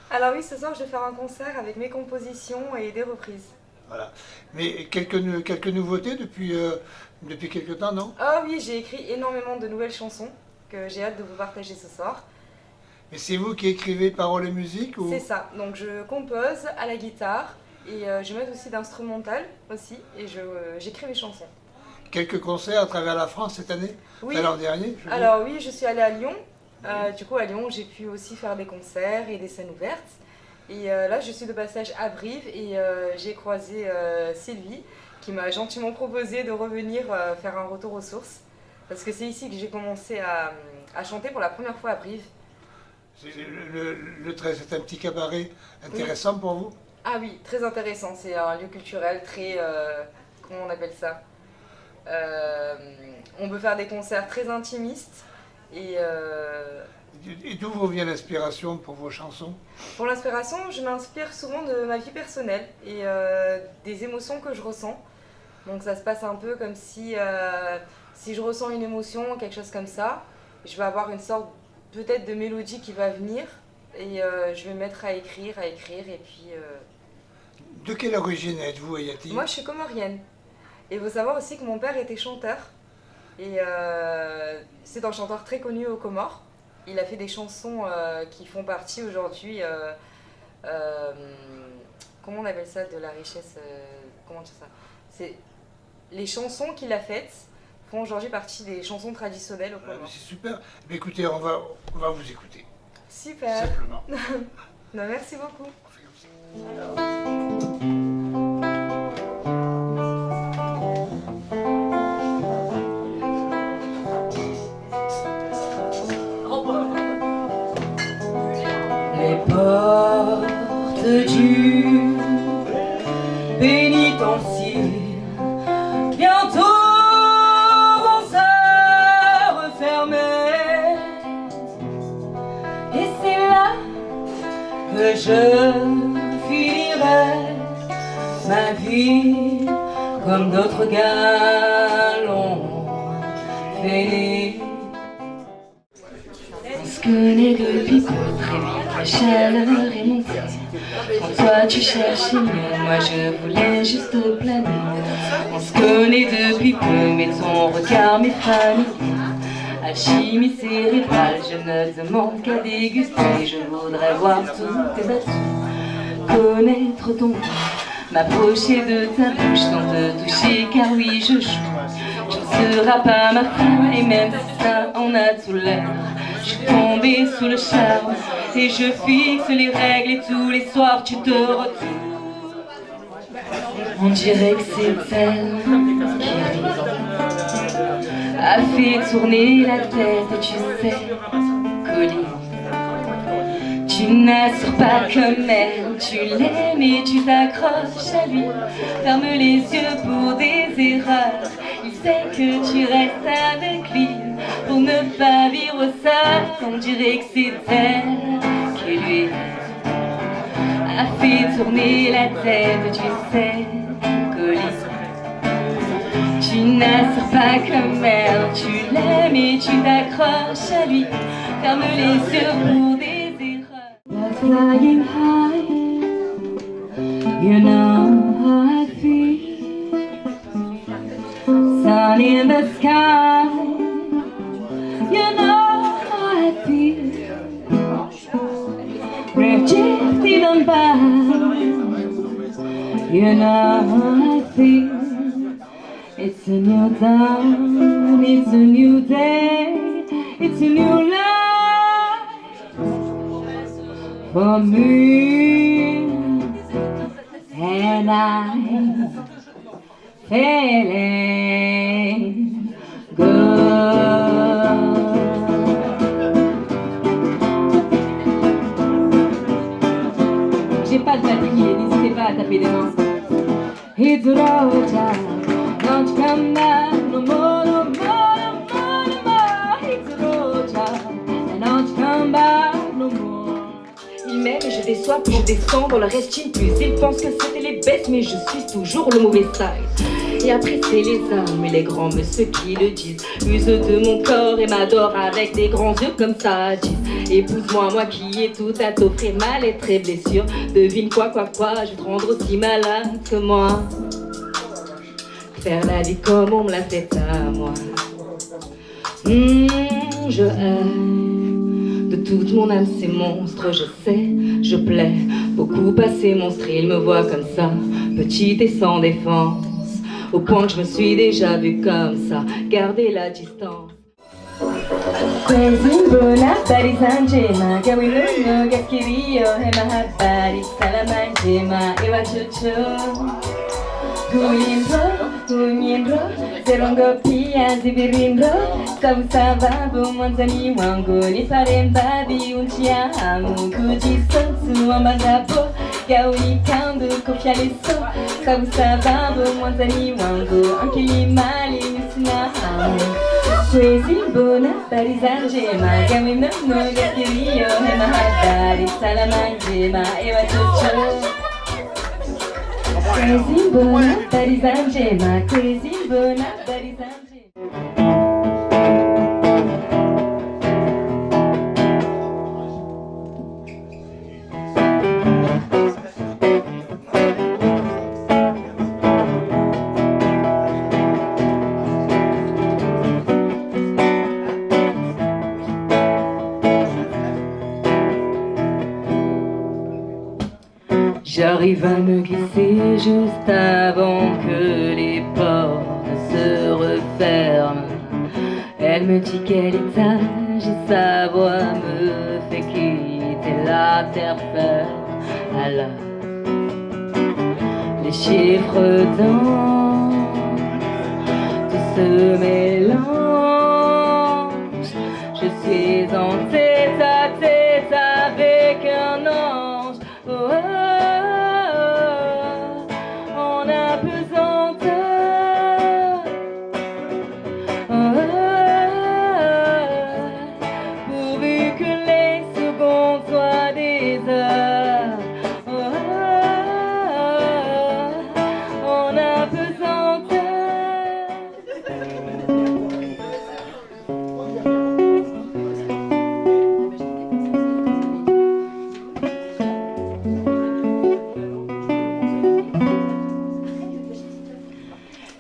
Alors oui, ce soir je vais faire un concert avec mes compositions et des reprises. Voilà. Mais quelques nouveautés depuis quelques temps, non? Ah oui, j'ai écrit énormément de nouvelles chansons que j'ai hâte de vous partager ce soir. Mais c'est vous qui écrivez paroles et musique ou... C'est ça, donc je compose à la guitare et je mets aussi d'instrumental aussi et j'écris mes chansons. Quelques concerts à travers la France cette année? Oui, Enfin, l'an dernier, je veux dire. alors oui, je suis allée à Lyon. Du coup, à Lyon, j'ai pu aussi faire des concerts et des scènes ouvertes. Et là, je suis de passage à Brive et j'ai croisé Sylvie qui m'a gentiment proposé de revenir faire un retour aux sources. Parce que c'est ici que j'ai commencé à chanter pour la première fois à Brive. C'est un petit cabaret intéressant pour vous? Ah oui, très intéressant. C'est un lieu culturel très... comment on appelle ça? On peut faire des concerts très intimistes. Et d'où vous vient l'inspiration pour vos chansons? Pour l'inspiration, je m'inspire souvent de ma vie personnelle et des émotions que je ressens. Donc ça se passe un peu comme si je ressens une émotion, quelque chose comme ça, je vais avoir une sorte peut-être de mélodie qui va venir et je vais me mettre à écrire et puis... De quelle origine êtes-vous, Ayati? Moi je suis comorienne. Et il faut savoir aussi que mon père était chanteur et c'est un chanteur très connu aux Comores. Il a fait des chansons qui font partie aujourd'hui, comment on appelle ça, de la richesse, comment dire ça? C'est les chansons qu'il a faites font aujourd'hui partie des chansons traditionnelles aux Comores. C'est super. Mais écoutez, on va vous écouter. Super. Simplement. Non, merci beaucoup. On fait comme ça. Les portes du pénitencier bientôt vont se refermer. Et c'est là que je finirai ma vie comme d'autres gars l'ont fait. On se connaît depuis peu, très vite la chaleur est montée. Quand toi tu cherchais mieux, moi je voulais juste planer. On se connaît depuis peu, mais ton regard m'est familier. Alchimie cérébrale, je ne demande qu'à déguster. Je voudrais voir tous tes atouts, connaître ton goût, m'approcher de ta bouche sans te toucher, car oui je joue. Tu ne seras pas ma femme, et même si ça en a tout l'air. Je suis tombée sous le charme et je fixe les règles et tous les soirs tu te retournes. On dirait que c'est elle qui a fait tourner la tête et tu sais, Colline, tu n'assures pas comme elle, tu l'aimes et tu t'accroches à lui. Ferme les yeux pour des erreurs, il sait que tu restes avec lui. Pour ne pas vivre ça, on dirait que c'est elle qui lui a fait tourner la tête, tu sais, Colline. Tu n'assures pas comme elle, tu l'aimes et tu t'accroches à lui. Ferme les yeux pour des erreurs. We're flying high, you know how I feel. Sun in the sky, you know how I feel. We're drifting on by, you know how I feel. It's a new dawn, it's a new day, it's a new life for me. And I'm feeling good. J'ai pas de papier, n'hésitez pas à taper des mains. It's a road time. Don't come back no more, no more, no more, no more. It's a road job, and don't come back no more. Il m'aime et je déçois pour descendre, le reste plus. Il pense que c'était les bêtes, mais je suis toujours le mauvais style. Et après c'est les hommes et les grands messieurs qui le disent. Use de mon corps et m'adore avec des grands yeux comme ça disent. Épouse-moi, moi qui ai tout à t'offrir, mal-être et blessure. Devine quoi, je vais te rendre aussi malade que moi. Faire la vie comme on me l'a fait à moi. Je hais de toute mon âme ces monstres, je sais, je plais. Beaucoup passé monstre, ils me voient comme ça, petite et sans défense. Au point que je me suis déjà vue comme ça, garder la distance. Kwezimbona habari zanjema gawilono gakirio hema habari salama njema ewachocho Kunyindro, zerongo pia zibirindo Kabusababu mwanzani wangu nipare mbadi unchia hamu Kujisonsu wamagapo gawi kandu kopya liso Kabusababu mwanzani wangu ankilimali nisina hamu Kwezimbona habari zanjema gawinono gakirio hema habari salama njema ewachocho Kwezimbona habari zanjema, kwezimbona habari zanjema. J'arrive à me glisser juste avant que les portes se referment. Elle me dit quel étage et sa voix me fait quitter la terre ferme. Alors, les chiffres dansent, tout se mélange. Je suis en tête à tête avec un ange. Oh, oh.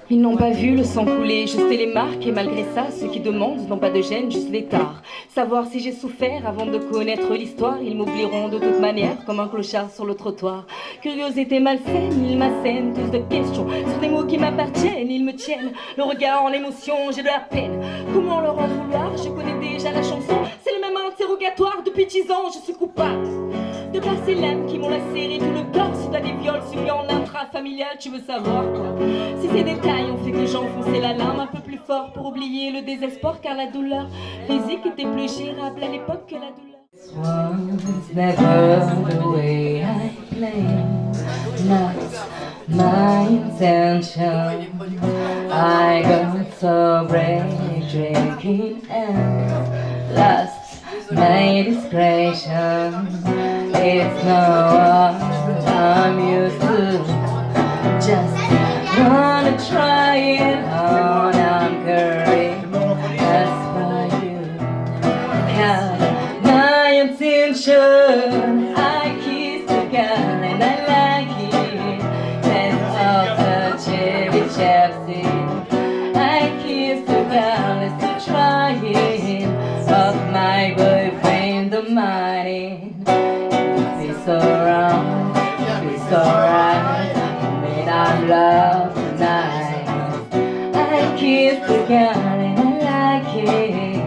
Ils n'ont pas vu le sang couler, juste les marques. Et malgré ça, ceux qui demandent n'ont pas de gêne, juste des tares. Savoir si j'ai souffert avant de connaître l'histoire. Ils m'oublieront de toute manière, comme un clochard sur le trottoir. Curiosité malsaine, ils m'assènent tous de questions. Sur des mots qui m'appartiennent, ils me tiennent le regard en émotion, j'ai de la peine. Comment leur en vouloir? Je connais déjà la chanson. C'est le même interrogatoire, depuis 10 ans, je suis coupable de passer l'âme qui m'ont lacéré tout le corps. Suite à des viols suivis en intrafamilial, tu veux savoir quoi? Si ces détails ont fait que j'enfonçais la lame un peu plus fort pour oublier le désespoir, car la douleur physique était plus gérable à l'époque que la douleur. One's never the way I planned, not my intention. I got so brave drinking and lost my discretion. It's not what I'm used to. Just wanna try it on. I'm curving as for you. Got my intention. I kissed the girl and I like it. Let's off the cherry chapstick. I kissed the girl, let's try it. Of my boyfriend, the money. It's alright, it's alright. When I'm love tonight, I kiss the girl and I like it.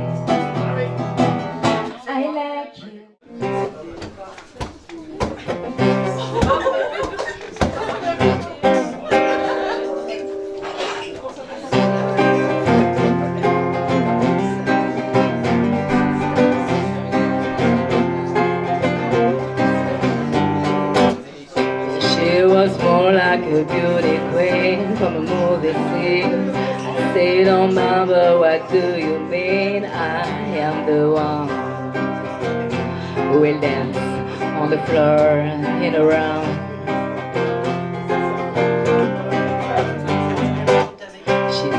I like it. She was more like a beauty queen from a movie scene. I say, don't remember, what do you mean? I am the one who will dance on the floor in a round.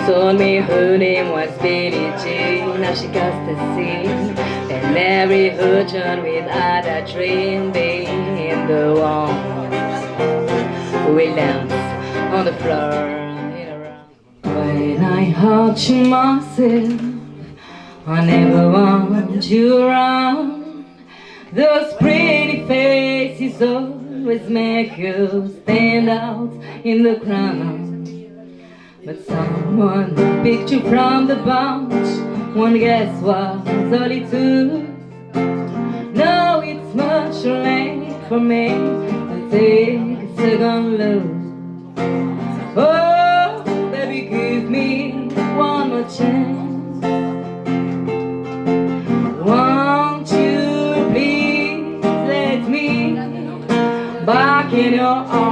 told me her name was Billie Jean. Now she got to sing and marry her John without a dream. Being the one who will dance on the floor. When I heard to myself, I never want you around. Those pretty faces always make you stand out in the crowd. But someone picked you from the bunch. One guess was all it took. Now it's much too late for me to take a second look. Oh, baby, give me one more chance. Won't you please let me back in your arms?